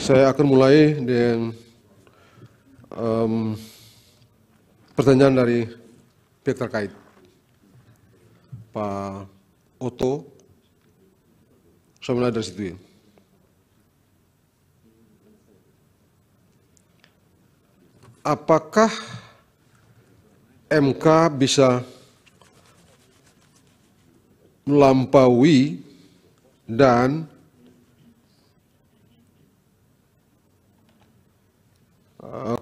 Saya akan mulai dengan pertanyaan dari pihak terkait. Pak Oto, saya mulai dari situ. Apakah MK bisa melampaui dan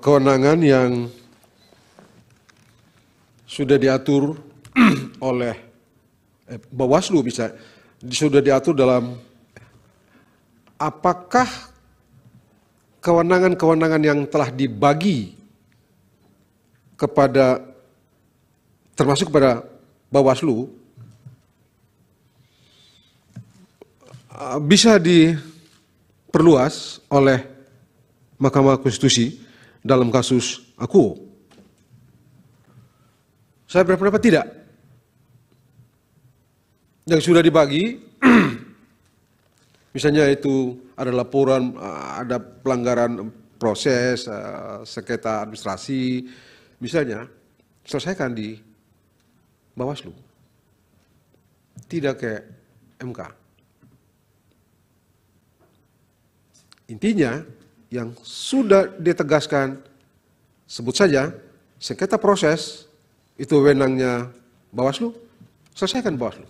kewenangan yang sudah diatur oleh Bawaslu, bisa sudah diatur dalam apakah kewenangan-kewenangan yang telah dibagi kepada termasuk kepada Bawaslu bisa diperluas oleh Mahkamah Konstitusi dalam kasus Akuo. Saya berpendapat tidak. Yang sudah dibagi, misalnya itu ada laporan, ada pelanggaran proses, sengketa administrasi, misalnya, selesaikan di Bawaslu. Tidak ke MK. Intinya, yang sudah ditegaskan, sebut saja, sengketa proses, itu wewenangnya Bawaslu, selesaikan Bawaslu.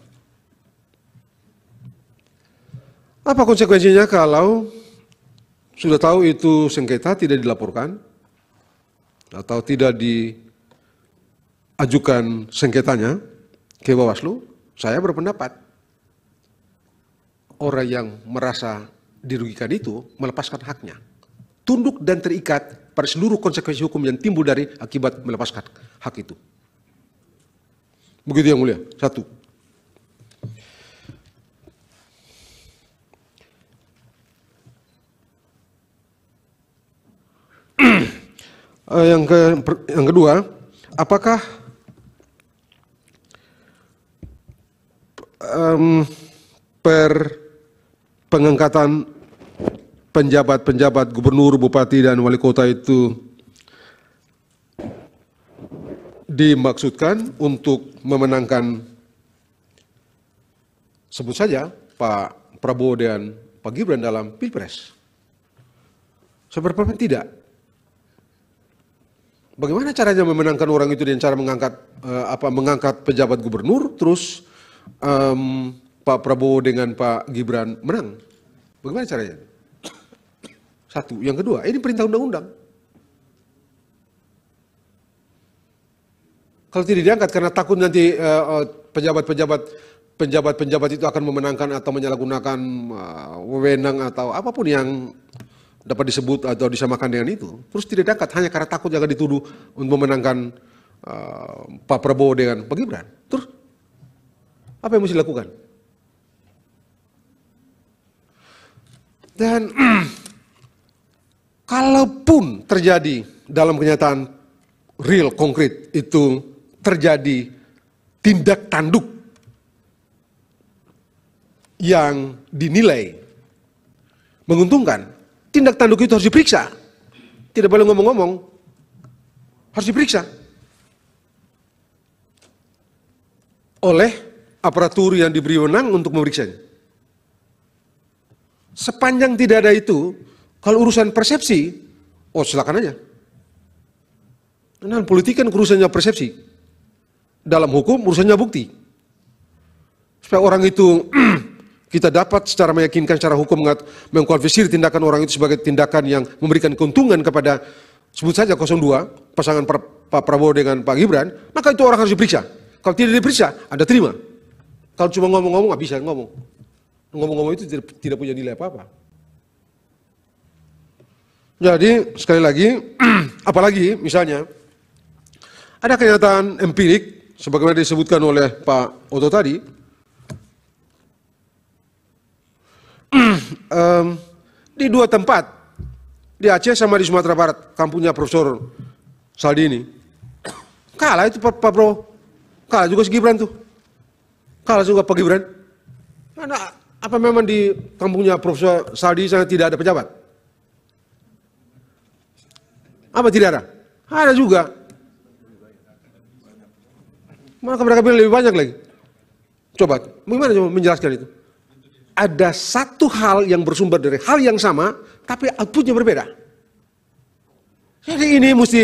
Apa konsekuensinya kalau sudah tahu itu sengketa tidak dilaporkan, atau tidak diajukan sengketanya ke Bawaslu? Saya berpendapat, orang yang merasa dirugikan itu melepaskan haknya. Tunduk dan terikat pada seluruh konsekuensi hukum yang timbul dari akibat melepaskan hak itu. Begitu yang mulia. Satu. Yang kedua, apakah pengangkatan penjabat-penjabat gubernur, bupati, dan wali kota itu dimaksudkan untuk memenangkan, sebut saja, Pak Prabowo dan Pak Gibran dalam Pilpres? Saya berpendapat tidak. Bagaimana caranya memenangkan orang itu dengan cara mengangkat pejabat gubernur, terus Pak Prabowo dengan Pak Gibran menang? Bagaimana caranya? Satu. Yang kedua, ini perintah undang-undang. Kalau tidak diangkat karena takut nanti pejabat-pejabat itu akan memenangkan atau menyalahgunakan wewenang atau apapun yang dapat disebut atau disamakan dengan itu, terus tidak diangkat hanya karena takut jangan dituduh untuk memenangkan Pak Prabowo dengan Pak Gibran. Terus apa yang mesti dilakukan? Dan kalaupun terjadi dalam kenyataan real, konkret, itu terjadi tindak tanduk yang dinilai menguntungkan, tindak tanduk itu harus diperiksa. Tidak boleh ngomong-ngomong, harus diperiksa oleh aparatur yang diberi wewenang untuk memeriksanya. Sepanjang tidak ada itu, kalau urusan persepsi, oh silakan aja. Karena politik kan urusannya persepsi. Dalam hukum urusannya bukti. Supaya orang itu kita dapat secara meyakinkan secara hukum mengkualifikasi tindakan orang itu sebagai tindakan yang memberikan keuntungan kepada, sebut saja 02, pasangan Pak Prabowo dengan Pak Gibran, maka itu orang harus diperiksa. Kalau tidak diperiksa, Anda terima. Kalau cuma ngomong-ngomong, nggak bisa ngomong. Ngomong-ngomong itu tidak punya nilai apa-apa. Jadi sekali lagi, apalagi misalnya ada kenyataan empirik sebagaimana disebutkan oleh Pak Oto tadi, di dua tempat, di Aceh sama di Sumatera Barat, kampungnya Profesor Saldi ini, kalah itu Pak Prabowo, kalah juga si Gibran tuh, kalah juga Pak Gibran. Karena apa memang di kampungnya Profesor Saldi sana tidak ada pejabat? Apa tidak ada? Ada juga. Maka mereka bilang lebih banyak lagi. Coba, bagaimana coba menjelaskan itu? Ada satu hal yang bersumber dari hal yang sama, tapi outputnya berbeda. Jadi ini mesti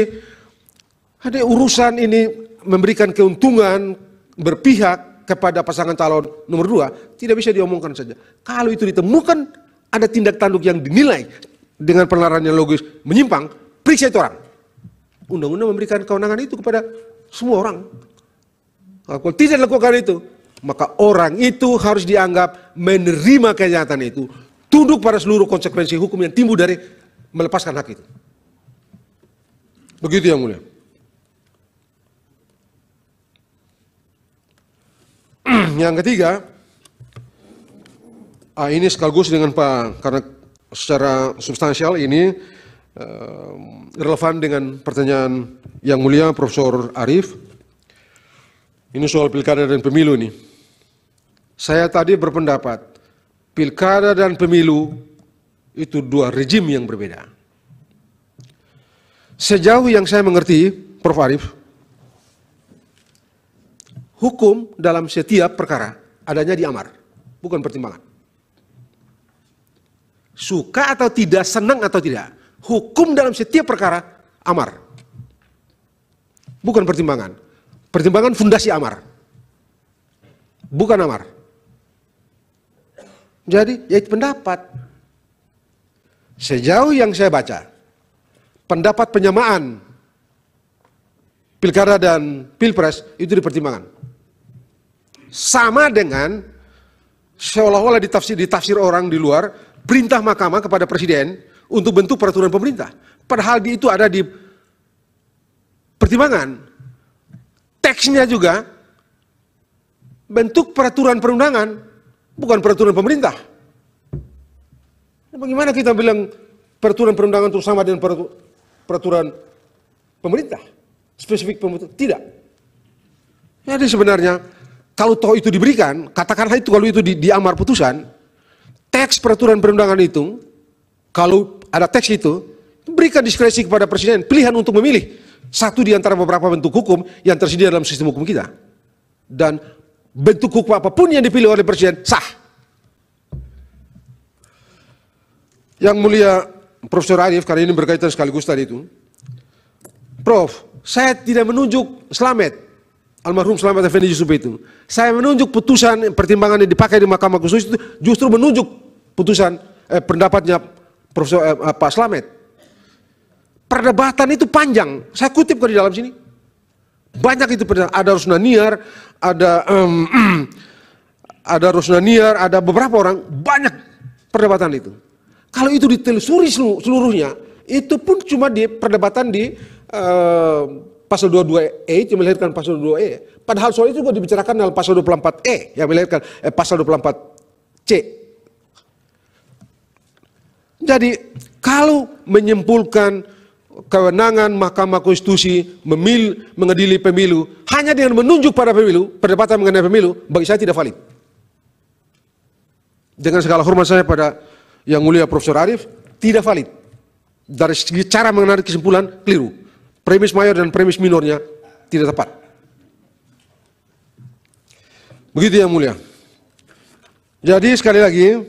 ada urusan ini memberikan keuntungan berpihak kepada pasangan calon nomor 2, tidak bisa diomongkan saja. Kalau itu ditemukan ada tindak tanduk yang dinilai dengan penelaran yang logis menyimpang, periksa itu orang. Undang-undang memberikan kewenangan itu kepada semua orang. Kalau tidak dilakukan itu, maka orang itu harus dianggap menerima kenyataan itu, tunduk pada seluruh konsekuensi hukum yang timbul dari melepaskan hak itu. Begitu yang mulia. Yang ketiga, ini sekaligus dengan Pak, karena secara substansial ini relevan dengan pertanyaan yang mulia Profesor Arief. Ini soal pilkada dan pemilu ini. Saya tadi berpendapat, pilkada dan pemilu itu dua rejim yang berbeda. Sejauh yang saya mengerti, Prof. Arief, hukum dalam setiap perkara adanya di amar, bukan pertimbangan. Suka atau tidak, senang atau tidak, hukum dalam setiap perkara amar, bukan pertimbangan. Pertimbangan fundasi amar, bukan amar. Jadi, ya itu pendapat. Sejauh yang saya baca, pendapat penyamaan pilkada dan pilpres itu dipertimbangkan. Sama dengan seolah-olah ditafsir orang di luar perintah mahkamah kepada presiden untuk bentuk peraturan pemerintah. Padahal itu ada di pertimbangan. Teksnya juga bentuk peraturan perundangan, bukan peraturan pemerintah. Bagaimana kita bilang peraturan perundangan itu sama dengan peraturan pemerintah? Spesifik pemerintah? Tidak. Jadi sebenarnya kalau toh itu diberikan, katakanlah itu kalau itu di amar putusan, teks peraturan perundangan itu, kalau ada teks itu, berikan diskresi kepada presiden, pilihan untuk memilih satu di antara beberapa bentuk hukum yang tersedia dalam sistem hukum kita. Dan bentuk hukum apapun yang dipilih oleh presiden sah. Yang mulia Profesor Arief, karena ini berkaitan sekaligus tadi itu, Prof, saya tidak menunjuk Slamet, almarhum Slamet Effendi Yusuf itu. Saya menunjuk putusan pertimbangan yang dipakai di Mahkamah Konstitusi itu justru menunjuk putusan pendapatnya Profesor Pak Slamet. Perdebatan itu panjang. Saya kutip di dalam sini. Banyak itu perdebatan. Ada Rosna Niar, ada Rosna Niar, ada beberapa orang. Banyak perdebatan itu. Kalau itu ditelusuri seluruhnya, itu pun cuma di perdebatan di pasal 22E yang melahirkan pasal 22E. Padahal soal itu juga dibicarakan dalam pasal 24E yang melahirkan pasal 24C. Jadi kalau menyimpulkan kewenangan Mahkamah Konstitusi mengadili pemilu hanya dengan menunjuk pada pemilu, perdebatan mengenai pemilu, bagi saya tidak valid. Dengan segala hormat saya pada yang mulia Profesor Arief, tidak valid. Dari segi cara menarik kesimpulan, keliru. Premis mayor dan premis minornya tidak tepat. Begitu yang mulia. Jadi sekali lagi,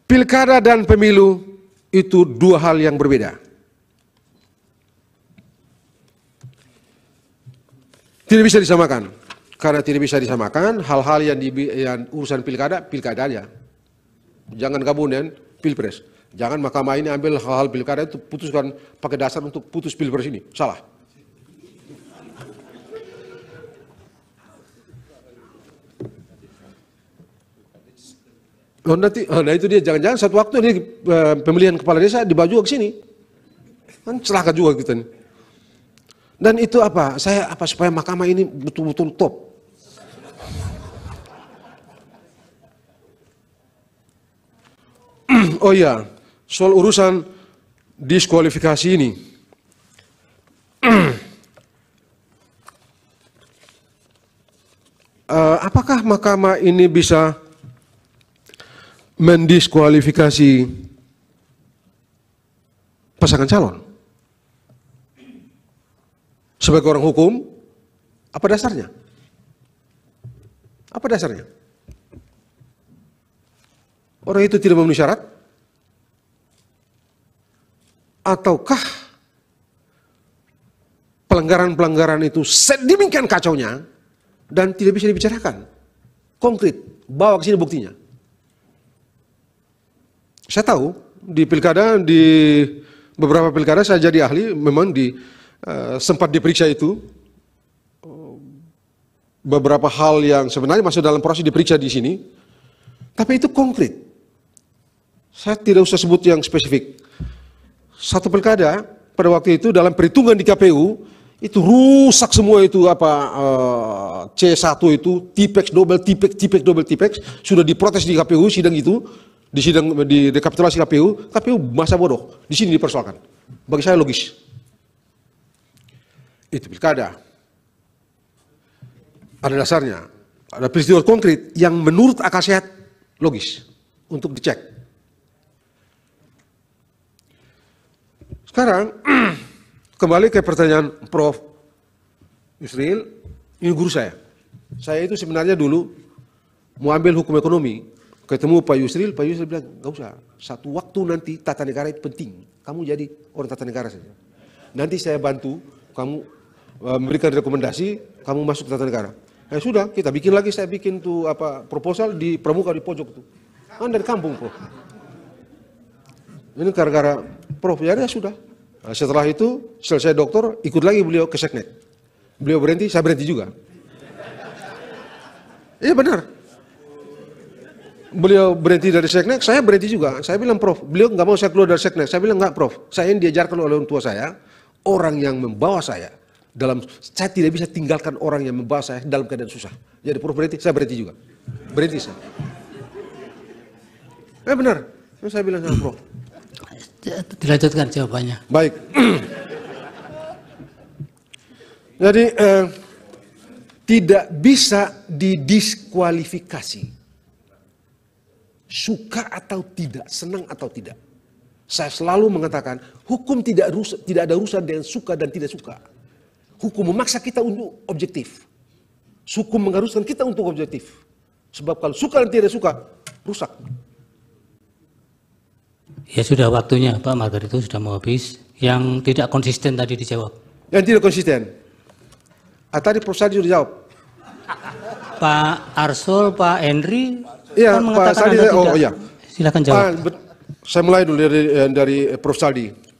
pilkada dan pemilu itu dua hal yang berbeda. Tidak bisa disamakan. Karena tidak bisa disamakan, hal-hal yang urusan pilkada aja. Jangan gabung dengan pilpres. Jangan mahkamah ini ambil hal-hal pilkada itu putuskan pakai dasar untuk putus pilpres ini. Salah. Oh, nanti, nah itu dia, jangan-jangan satu waktu ini pemilihan kepala desa dibawa juga ke sini. Kan celaka juga kita nih. Dan itu apa? Supaya mahkamah ini betul-betul top. Oh iya, soal urusan diskualifikasi ini. Apakah mahkamah ini bisa mendiskualifikasi pasangan calon. Sebagai orang hukum, apa dasarnya? Apa dasarnya? Orang itu tidak memenuhi syarat? Ataukah pelanggaran-pelanggaran itu sedemikian kacaunya dan tidak bisa dibicarakan? Konkret, bawa ke sini buktinya. Saya tahu di pilkada, di beberapa pilkada saya jadi ahli, memang sempat diperiksa itu beberapa hal yang sebenarnya masuk dalam proses diperiksa di sini, tapi itu konkret. Saya tidak usah sebut yang spesifik. Satu pilkada pada waktu itu dalam perhitungan di KPU itu rusak semua itu C1 itu tipex double tipex sudah diprotes di KPU sidang itu. Di sidang di rekapitulasi KPU masa bodoh. Di sini dipersoalkan. Bagi saya logis. Itu pilkada. Ada dasarnya. Ada peristiwa konkret yang menurut akal sehat logis untuk dicek. Sekarang kembali ke pertanyaan Prof. Yusril, ini guru saya. Saya itu sebenarnya dulu mau ambil hukum ekonomi. Ketemu Pak Yusril bilang, nggak usah. Satu waktu nanti tata negara itu penting. Kamu jadi orang tata negara saja. Nanti saya bantu kamu memberikan rekomendasi, kamu masuk ke tata negara. Ya sudah, kita bikin lagi. Saya bikin tuh proposal di pramuka di pojok tuh. Kan dari kampung, Prof. Ini gara-gara Prof. Ya sudah. Nah, setelah itu selesai doktor, ikut lagi beliau ke Seknek. Beliau berhenti, saya berhenti juga. Iya benar. Beliau berhenti dari Seknek, saya berhenti juga. Saya bilang, Prof, beliau nggak mau saya keluar dari Seknek. Saya bilang, nggak, Prof. Saya ini diajarkan oleh orang tua saya, orang yang membawa saya saya tidak bisa tinggalkan orang yang membawa saya dalam keadaan susah. Jadi Prof berhenti, saya berhenti juga. Berhenti saya. Benar. Saya bilang sama Prof. Dilanjutkan jawabannya. Baik. Jadi tidak bisa didiskualifikasi. Suka atau tidak, senang atau tidak. Saya selalu mengatakan, hukum tidak ada urusan dengan suka dan tidak suka. Hukum memaksa kita untuk objektif. Hukum mengharuskan kita untuk objektif. Sebab kalau suka dan tidak suka, rusak. Ya sudah waktunya, Pak Margar itu sudah mau habis. Yang tidak konsisten tadi dijawab. Yang tidak konsisten. Tadi Prof. Sadi sudah jawab. Pak Arsul, Pak Henry, iya, kan mengatakan Pak Saldi, Anda tidak. Iya. Silakan jawab. Saya mulai dulu dari Prof. Saldi.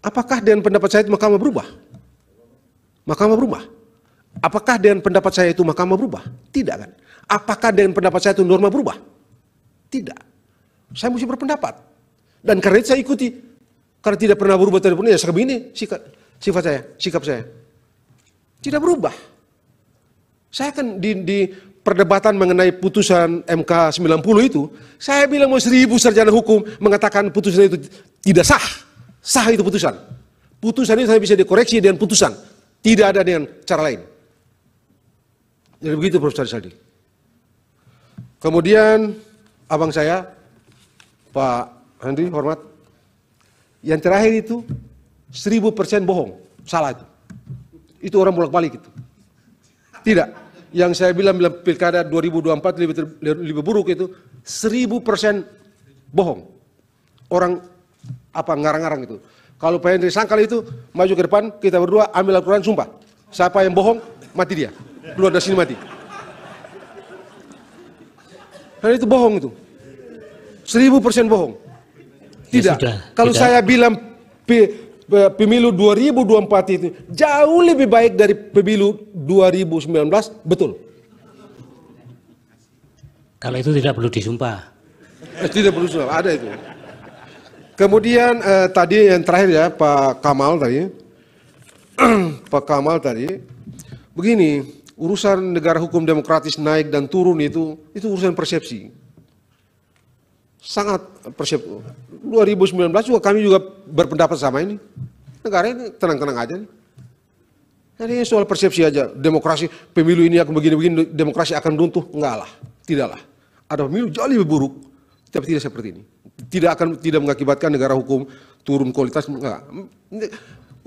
Apakah dengan pendapat saya itu mahkamah berubah? Mahkamah berubah. Apakah dengan pendapat saya itu mahkamah berubah? Tidak kan? Apakah dengan pendapat saya itu norma berubah? Tidak. Saya mesti berpendapat. Dan karena itu saya ikuti. Karena tidak pernah berubah ya seperti ini sikap saya. Tidak berubah. Saya kan di perdebatan mengenai putusan MK 90 itu, saya bilang mau 1000 sarjana hukum mengatakan putusan itu tidak sah. Sah itu putusan. Putusan itu saya bisa dikoreksi dengan putusan. Tidak ada dengan cara lain. Jadi begitu Prof. Saldi. Kemudian abang saya, Pak Henry, hormat. Yang terakhir itu 1000% bohong. Salah itu. Itu orang bolak-balik itu. Tidak. Yang saya bilang pilkada 2024 lebih buruk itu 1000% bohong. Orang ngarang-ngarang itu. Kalau Pak Henry sangkal itu, maju ke depan, kita berdua ambil Al-Quran, sumpah. Siapa yang bohong, mati dia. Keluar dari sini mati. Karena itu bohong itu. 1000% bohong. Tidak. Ya, kalau tidak. Saya bilang pemilu 2024 itu jauh lebih baik dari pemilu 2019, betul. Kalau itu tidak perlu disumpah. Tidak perlu disumpah, ada itu. Kemudian tadi yang terakhir ya Pak Kamal tadi. Pak Kamal tadi, begini, urusan negara hukum demokratis naik dan turun itu urusan persepsi. Sangat persepsi. 2019 juga kami juga berpendapat sama ini. Negara ini tenang-tenang aja nih. Jadi soal persepsi aja, demokrasi, pemilu ini akan begini-begini, demokrasi akan runtuh. Enggak lah, tidaklah. Ada pemilu jauh lebih buruk. Tapi tidak seperti ini. Tidak mengakibatkan negara hukum turun kualitas. Enggak.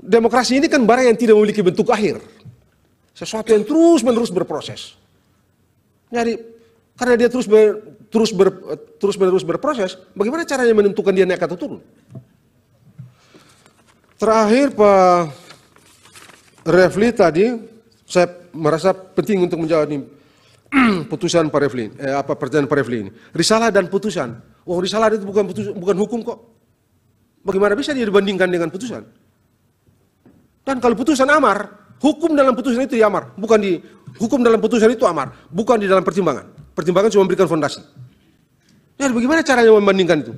Demokrasi ini kan barang yang tidak memiliki bentuk akhir. Sesuatu yang terus-menerus berproses. Jadi karena dia terus-menerus berproses, bagaimana caranya menentukan dia naik atau turun? Terakhir Pak Refli tadi, saya merasa penting untuk menjawab ini putusan Pak Refli, pertanyaan Pak Refli ini. Risalah dan putusan. Oh, risalah itu bukan hukum kok. Bagaimana bisa dia dibandingkan dengan putusan? Dan kalau putusan amar, hukum dalam putusan itu amar, hukum dalam putusan itu amar, bukan di dalam pertimbangan. Pertimbangan cuma memberikan fondasi. Jadi bagaimana caranya membandingkan itu?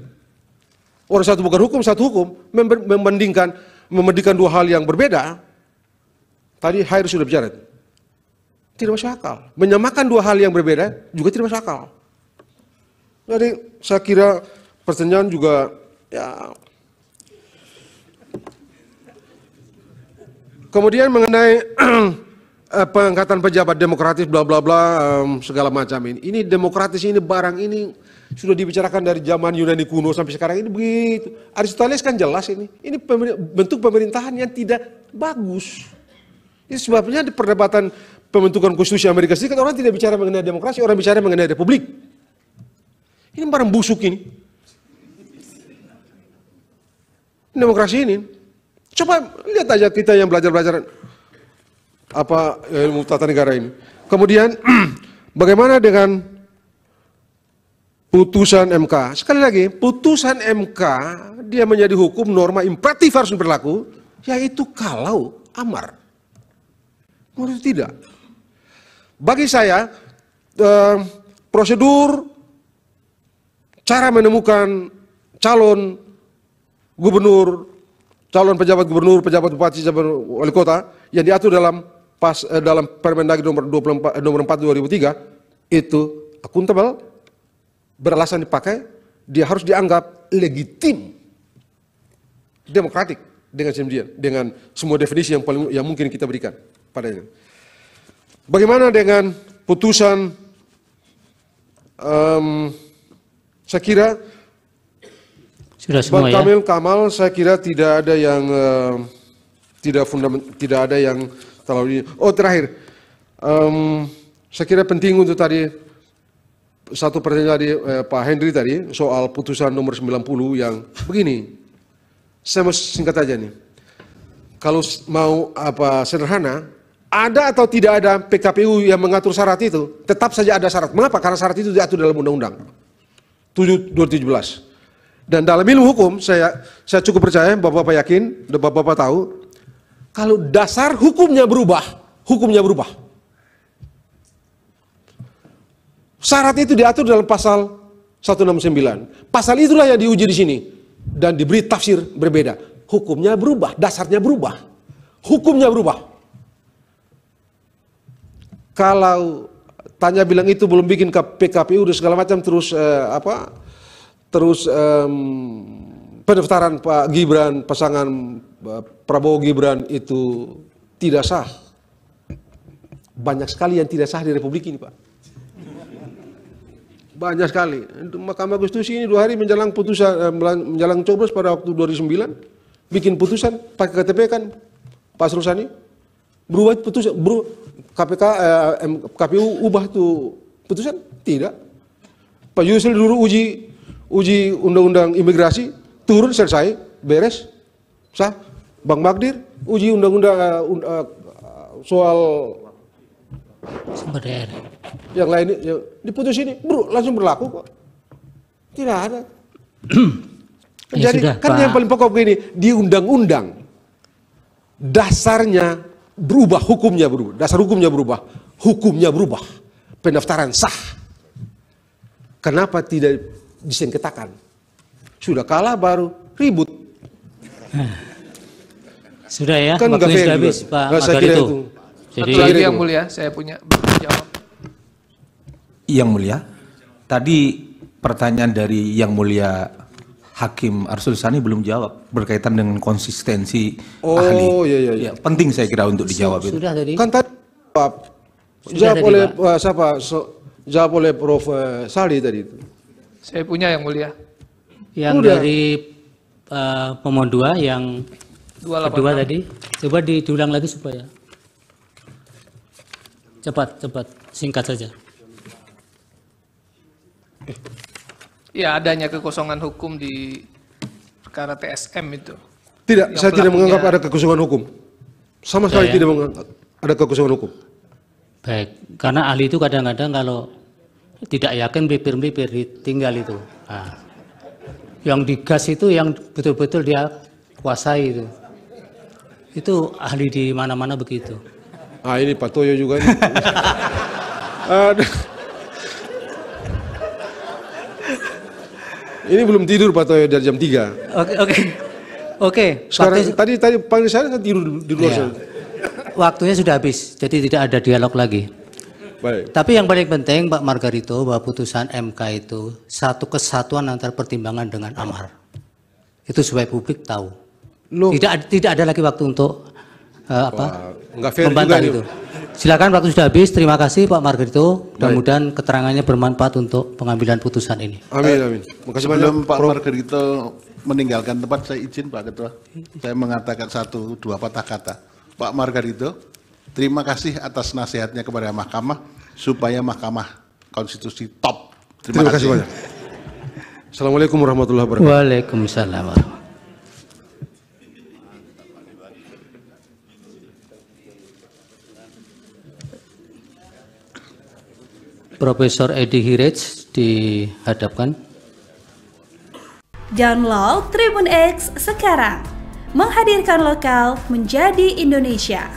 Orang satu bukan hukum, satu hukum, membandingkan dua hal yang berbeda. Tadi Hair sudah bicara. Tidak masuk akal. Menyamakan dua hal yang berbeda juga tidak masuk akal. Jadi saya kira pertanyaan juga ya. Kemudian mengenai pengangkatan pejabat demokratis bla bla bla segala macam ini. Ini demokratis ini barang ini sudah dibicarakan dari zaman Yunani kuno sampai sekarang ini begitu. Aristoteles kan jelas ini. Ini bentuk pemerintahan yang tidak bagus. Ini sebabnya di perdebatan pembentukan konstitusi Amerika Serikat orang tidak bicara mengenai demokrasi, orang bicara mengenai republik. Ini barang busuk ini. Demokrasi ini. Coba lihat aja kita yang belajar-belajar ilmu tata negara ini. Kemudian bagaimana dengan putusan MK? Sekali lagi, putusan MK dia menjadi hukum norma imperatif harus berlaku, yaitu kalau amar. Menurut tidak. Bagi saya prosedur cara menemukan calon gubernur, calon pejabat gubernur, pejabat bupati, pejabat wali kota yang diatur dalam Permendagri nomor 4 2003 itu akuntabel, beralasan dipakai, dia harus dianggap legitim, demokratik dengan semua definisi yang mungkin kita berikan padanya. Bagaimana dengan putusan? Saya kira sudah semua Bang Kamil Kamal, saya kira tidak ada yang tidak ada yang terlalu. Oh terakhir, saya kira penting untuk tadi satu pertanyaan tadi Pak Henry tadi soal putusan nomor 90 yang begini. Saya mau singkat aja nih. Kalau mau sederhana, ada atau tidak ada PKPU yang mengatur syarat itu, tetap saja ada syarat. Mengapa? Karena syarat itu diatur dalam Undang-Undang 7/2017. Dan dalam ilmu hukum, saya cukup percaya, Bapak-Bapak yakin, dan Bapak-Bapak tahu, kalau dasar hukumnya berubah. Syarat itu diatur dalam pasal 169. Pasal itulah yang diuji di sini. Dan diberi tafsir berbeda. Hukumnya berubah, dasarnya berubah. Hukumnya berubah. Kalau tanya bilang itu belum bikin PKPU dan segala macam terus pendaftaran Pak Gibran, pasangan Prabowo Gibran itu tidak sah. Banyak sekali yang tidak sah di Republik ini, Pak. Banyak sekali. Mahkamah Konstitusi ini 2 hari menjelang putusan, menjelang coblos pada waktu 2009, bikin putusan pakai KTP kan, Pak Srusani. Berubah putusan, KPU ubah tuh putusan? Tidak. Pak Yusril dulu uji undang-undang imigrasi, turun selesai, beres, sah. Bang Magdir uji undang-undang soal sumber daya yang lain diputus ini, langsung berlaku kok. Tidak ada. Jadi sudah, kan Pak. yang paling pokok begini, di undang-undang dasarnya berubah, hukumnya berubah, dasar hukumnya berubah, pendaftaran sah. Kenapa tidak disengketakan? Sudah kalah baru ribut. Sudah ya, Kan waktunya fair sudah habis juga. Pak Saya Magari kira itu. itu. Jadi Satu lagi yang mulia, saya punya jawab. Yang mulia, tadi pertanyaan dari yang mulia Hakim Arsul Sani belum jawab berkaitan dengan konsistensi ahli. Oh iya. Ya, penting saya kira untuk dijawab itu. sudah tadi. Kan tadi Sudah jawab tadi, oleh Pak. jawab oleh Prof. Sali tadi itu. Saya punya yang mulia. Yang Udah. dari pemohon 2 yang 286. kedua tadi, coba diulang lagi supaya cepat, singkat saja. Ya, adanya kekosongan hukum di perkara TSM itu. Tidak, Yang saya tidak pelakunya- menganggap ada kekosongan hukum. Sama sekali Ya. tidak menganggap ada kekosongan hukum. Baik, karena ahli itu kadang-kadang kalau tidak yakin melipir-melipir ditinggal itu. Nah, yang digas itu yang betul-betul dia kuasai itu. Itu ahli di mana-mana begitu. Ah, ini Pak Toyo juga ini. Aduh. Ini belum tidur Pak Toyo dari jam 3. Oke. Sekarang tadi panggil saya kan tidur di luar Iya. sana. Waktunya sudah habis, jadi tidak ada dialog lagi. Baik. Tapi yang paling penting Pak Margarito, bahwa putusan MK itu satu kesatuan antara pertimbangan dengan amar. Itu supaya publik tahu. Loh. Tidak ada lagi waktu untuk Enggak fair membantah juga itu. Silakan, waktu sudah habis. Terima kasih Pak Margarito. Mudah-mudahan keterangannya bermanfaat untuk pengambilan putusan ini. Amin. Makasih banyak. Sebelum Pak Margarito meninggalkan tempat, saya izin Pak Ketua. Saya mengatakan 1-2 patah kata. Pak Margarito, terima kasih atas nasihatnya kepada Mahkamah supaya Mahkamah Konstitusi top. Terima kasih banyak. Assalamualaikum warahmatullahi wabarakatuh. Waalaikumsalam warahmatullahi. Profesor Edi Hiraj dihadapkan. Download Tribun X sekarang. Menghadirkan lokal menjadi Indonesia.